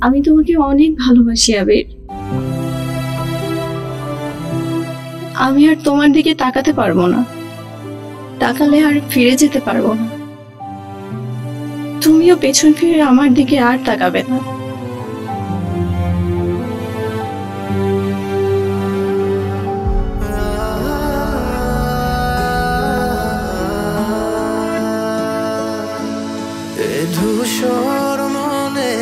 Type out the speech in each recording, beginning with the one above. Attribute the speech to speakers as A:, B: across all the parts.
A: আমি তোমাকে অনেক ভালোবাসি আবির। আমি আর তোমার দিকে তাকাতে পারবো না, তাকালে আর ফিরে যেতে পারবো না। তুমিও পেছন ফিরে আমার দিকে আর তাকাবে না।
B: ধূসর মনে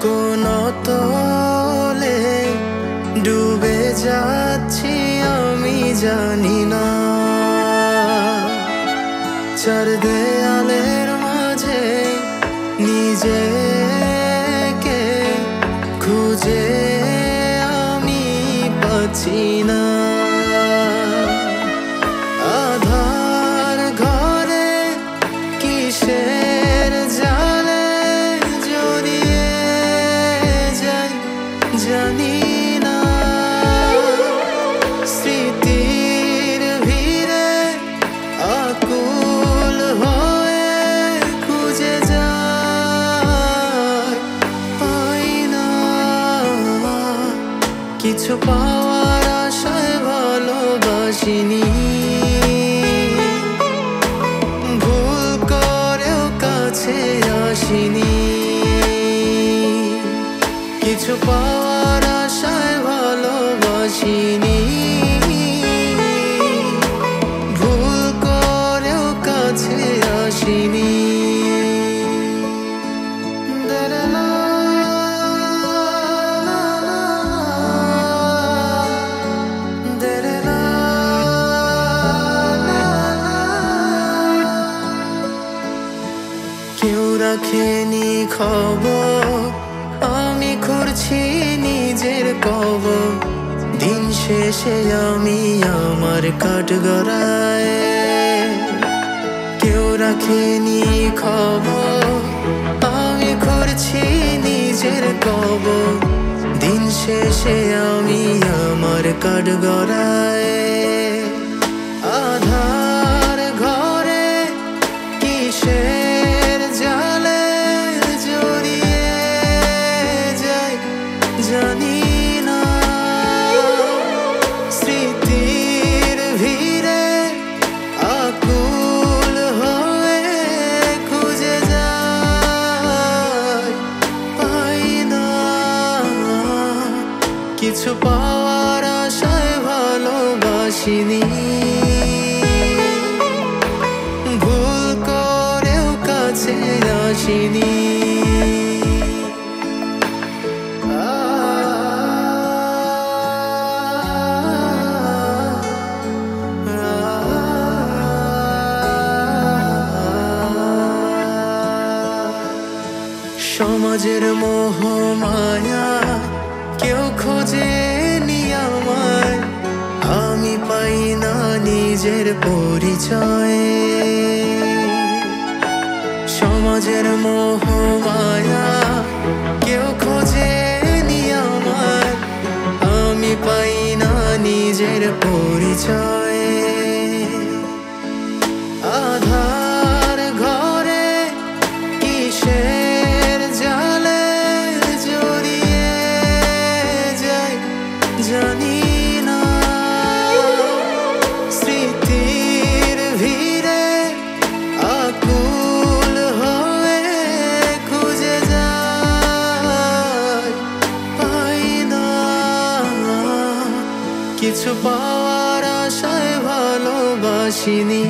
B: কোন তলে ডুবে যাচ্ছি আমি জানি না। চার দেয়ালের মাঝে নিজেকে খুঁজে আমি পাচ্ছি না। আধার ঘরে কিসের জালে জড়িয়ে যাই জানি না। স্মৃতির ভিড়ে আকুল হয়ে খুঁজে যাই, পাই না। কিছু পাওয়ার আশায় ভালোবাসিনি, ভুল করেও কাছে আসিনি। কিছু পাওয়ার আশায় ভালোবাসিনি, ভুল করেও কাছে আসিনি। কেউ রাখেনি খবর, আমি করছি নিজের কবর। দিন শেষে আমি আমার কাঠগড়ায়। কেউ রাখেনি খবর, আমি করছি নিজের কবর। দিন শেষে আমি আমার কাঠগড়ায়। আধার ঘরে কিসের জালে জড়িয়ে যাই জানি না। স্মৃতির ভিড়ে আকুল হয়ে খুঁজে যাই, পাই না। কিছু পাওয়ার আশায় ভালোবাসিনি, ভুল করেও কাছে আসিনি। সমাজের মোহ মায়া কেউ খোঁজেনি আমায়, আমি পাই না নিজের পরিচয়। সমাজের মোহ মায়া কেউ খোঁজেনি আমায়, আমি পাই না নিজের পরিচয়। আধার ঘরে কিসের জালে জড়িয়ে যাই জানি না। স্মৃতির ভিড়ে আকুল হয়ে খুঁজে যাই, পাই না। কিছু পাওয়ার আশায় ভালোবাসিনি,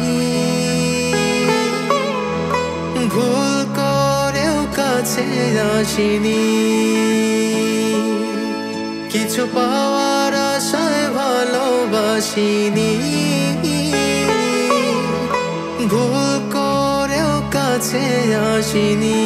B: ভুল করেও কাছে আসিনি। কিছু পাওয়ার আশায় ভালোবাসিনি, ভুল করেও কাছে আসিনি।